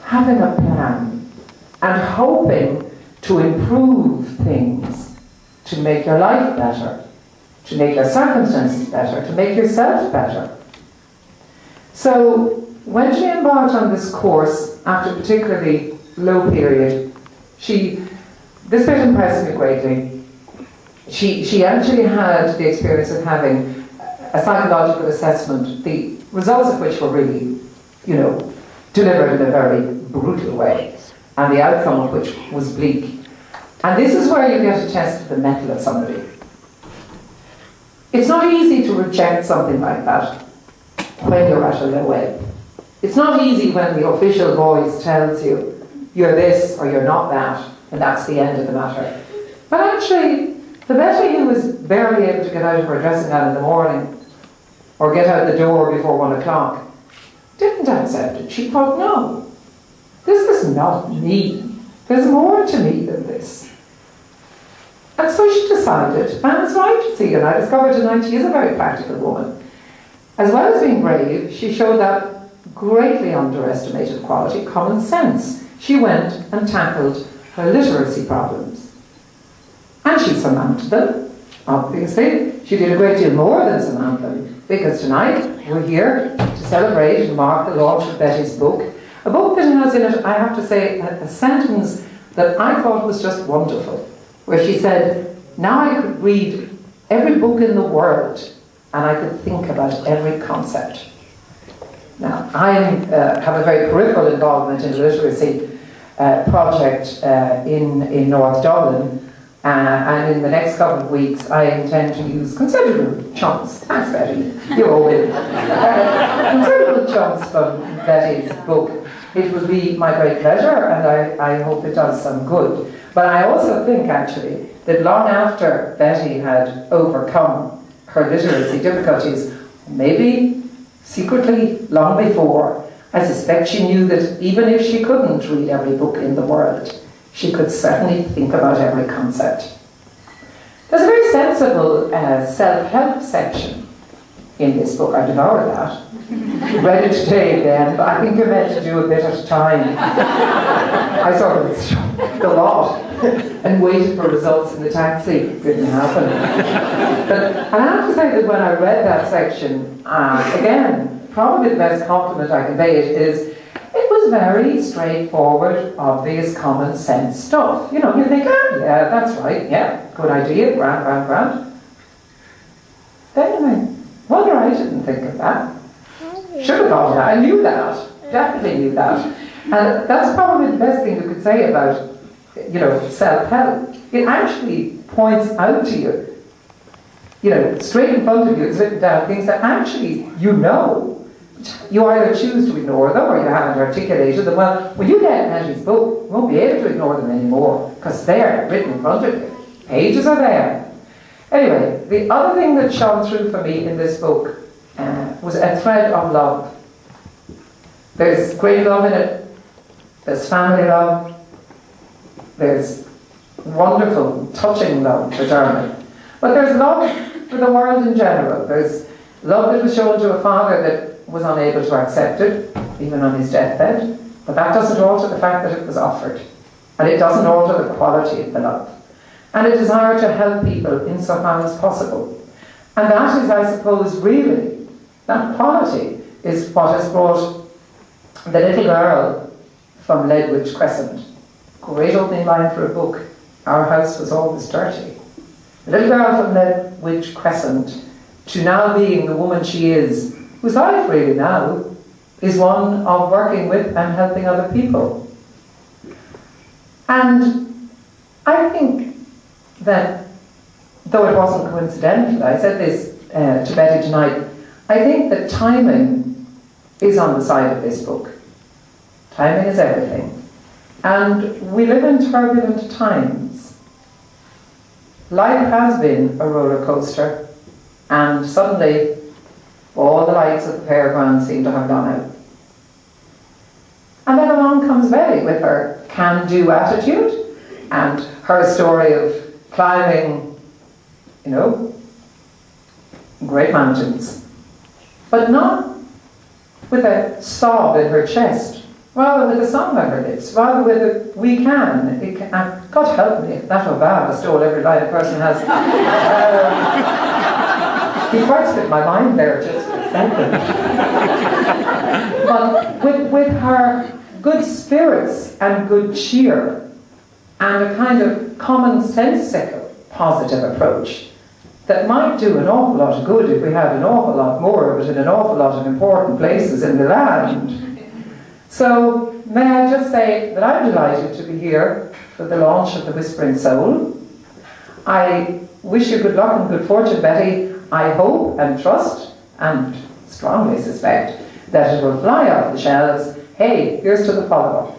having a plan and hoping to improve things, to make your life better, to make your circumstances better, to make yourself better. So when she embarked on this course after a particularly low period, this bit impressed me greatly. She actually had the experience of having a psychological assessment, the results of which were really, delivered in a very brutal way, and the outcome of which was bleak. And this is where you get a test of the mettle of somebody. It's not easy to reject something like that when you're at a low ebb. It's not easy when the official voice tells you you're this or you're not that, and that's the end of the matter. But actually, the Betty who was barely able to get out of her dressing gown in the morning, or get out the door before 1 o'clock, didn't accept it. She thought, no, this is not me. There's more to me than this. And so she decided, and it's right to see, and I discovered tonight she is a very practical woman. As well as being brave, she showed that greatly underestimated quality, common sense. She went and tackled her literacy problems. And she surmounted them, obviously. She did a great deal more than surmount them, because tonight we're here to celebrate and mark the launch of Betty's book. A book that has in it, I have to say, a sentence that I thought was just wonderful, where she said, now I could read every book in the world and I could think about every concept. Now, I have a very peripheral involvement in the literacy project in North Dublin, and in the next couple of weeks I intend to use considerable chunks, thanks Betty, you're all in, considerable chunks from Betty's book. It will be my great pleasure, and I hope it does some good. But I also think actually that long after Betty had overcome her literacy difficulties, maybe secretly long before, I suspect she knew that even if she couldn't read every book in the world, she could certainly think about every concept. There's a very sensible self-help section in this book. I devoured that. Read it today again, but I think you're meant to do a bit at a time. I sort of struck the lot and waited for results in the taxi. It didn't happen. But I have to say that when I read that section, again, probably the best compliment I can pay it is, it was very straightforward, obvious, common sense stuff. You think, yeah, that's right, yeah, good idea, grand. Then I wonder I didn't think of that. Should have thought of that. I knew that. Definitely knew that. And that's probably the best thing you could say about, self-help. It actually points out to you, straight in front of you, it's written down things that actually you either choose to ignore them or you haven't articulated them. Well, when you get Betty's book, you won't be able to ignore them anymore because they're written in front of you. Pages are there. Anyway, the other thing that shone through for me in this book was a thread of love. There's great love in it. There's family love. There's wonderful, touching love for Dermot. But there's love for the world in general. There's love that was shown to a father that was unable to accept it, even on his deathbed. But that doesn't alter the fact that it was offered. And it doesn't alter the quality of the love. And a desire to help people insofar as possible. And that is, I suppose, really, that quality is what has brought the little girl from Ledwidge Crescent. Great opening line for a book. Our house was always dirty. The little girl from Ledwidge Crescent to now being the woman she is, whose life really now is one of working with and helping other people. And I think that, though it wasn't coincidental, I said this to Betty tonight, I think that timing is on the side of this book. Timing is everything. And we live in turbulent times. Life has been a roller coaster, and suddenly all the lights of the fairground seem to have gone out. And then along comes Betty with her can-do attitude and her story of climbing, great mountains. But not with a sob in her chest rather with the song on her lips, rather with the we can. It can and God help me, if that Obama stole every line a person has. He quite split my mind there just for a second. But with her good spirits and good cheer and a kind of commonsensical positive approach that might do an awful lot of good if we had an awful lot more of it in an awful lot of important places in the land. So may I just say that I'm delighted to be here for the launch of The Whispering Soul. I wish you good luck and good fortune, Betty. I hope and trust and strongly suspect that it will fly off the shelves. Hey, here's to the follow-up.